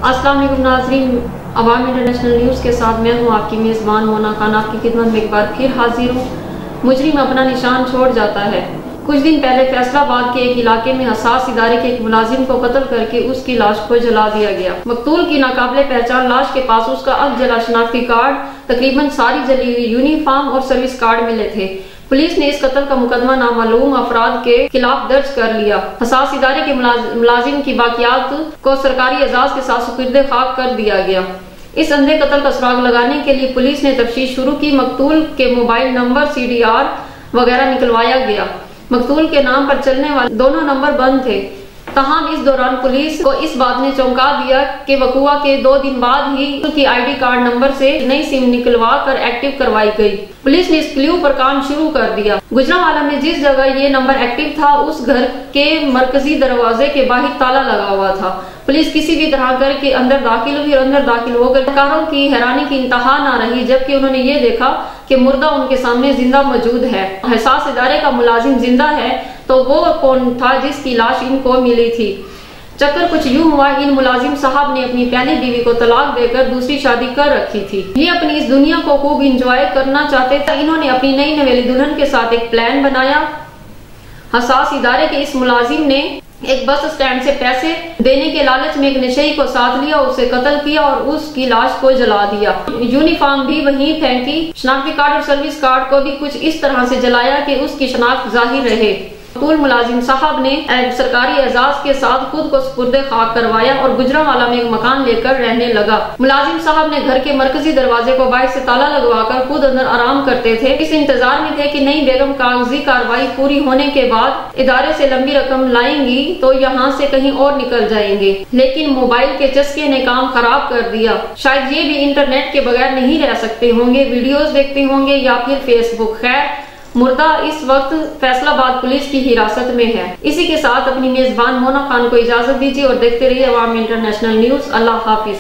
अस्सलाम वालेकुम नाज़रीन, अवाम इंटरनेशनल न्यूज़ के साथ मैं हूँ आपकी मेज़बान मोना खान। आपकी खिदमत में एक बार फिर हाजिर हूँ। मुजरिम अपना निशान छोड़ जाता है। कुछ दिन पहले फैसलाबाद के एक इलाके में हसास इदारे के एक मुलाजिम को कत्ल करके उसकी लाश को जला दिया गया। मकतूल की नाकाबिले पहचान लाश के पास उसका अगजला शनाख्ती कार्ड, तकरीबन सारी जली हुई यूनिफॉर्म और सर्विस कार्ड मिले थे। पुलिस ने इस कत्ल का मुकदमा नामालूम अफराद के खिलाफ दर्ज कर लिया। हसास इदारे के मुलाजिम की बाकियात को सरकारी एजाज के साथ सुपुर्दे खाक कर दिया गया। इस अंधे कत्ल का सुराग लगाने के लिए पुलिस ने तफ्तीश शुरू की। मकतूल के मोबाइल नंबर, CDR वगैरह निकलवाया गया। मकतूल के नाम पर चलने वाले दोनों नंबर बंद थे। तहम इस दौरान पुलिस को इस बात ने चौंका दिया कि वकुआ के 2 दिन बाद ही उसकी ID कार्ड नंबर से नई सिम निकलवा कर एक्टिव करवाई गई। पुलिस ने इस क्ल्यू पर काम शुरू कर दिया। गुजरांवाला में जिस जगह ये नंबर एक्टिव था, उस घर के मरकजी दरवाजे के बाहर ताला लगा हुआ था। पुलिस किसी भी तरह करके अंदर दाखिल हुई और अंदर दाखिल होकर कारों की हैरानी की इंतहा ना रही जबकि उन्होंने ये देखा कि मुर्दा उनके सामने जिंदा मौजूद है। हसास इदारे का मुलाजिम जिंदा है तो वो कौन था जिसकी लाश इनको मिली थी? चक्कर कुछ यूं हुआ, इन मुलाजिम साहब ने अपनी पहली बीवी को तलाक देकर दूसरी शादी कर रखी थी। ये अपनी इस दुनिया को खूब इंजॉय करना चाहते थे। इन्होंने अपनी नई नवेली दुल्हन के साथ एक प्लान बनाया। हसास इदारे के इस मुलाजिम ने एक बस स्टैंड से पैसे देने के लालच में एक नशेई को साथ लिया, उसे कत्ल किया और उसकी लाश को जला दिया। यूनिफॉर्म भी वहीं फेंकी। शनाख्ती कार्ड और सर्विस कार्ड को भी कुछ इस तरह से जलाया कि उसकी शनाख्त जाहिर रहे। मकतूल मुलाजिम साहब ने सरकारी एजाज के साथ खुद को सुपुर्दे खाक करवाया और गुजरांवाला में एक मकान लेकर रहने लगा। मुलाजिम साहब ने घर के मरकजी दरवाजे को बाहर से ताला लगवाकर खुद अंदर आराम करते थे। इस इंतजार में थे कि नई बेगम कागजी कार्रवाई पूरी होने के बाद इदारे से लंबी रकम लाएंगी तो यहाँ से कहीं और निकल जाएंगे। लेकिन मोबाइल के चस्के ने काम खराब कर दिया। शायद ये भी इंटरनेट के बगैर नहीं रह सकते होंगे, वीडियोस देखते होंगे या फिर फेसबुक। खैर, मुर्दा इस वक्त फैसलाबाद पुलिस की हिरासत में है। इसी के साथ अपनी मेजबान मोना खान को इजाजत दीजिए और देखते रहिए अवाम इंटरनेशनल न्यूज़। अल्लाह हाफिज।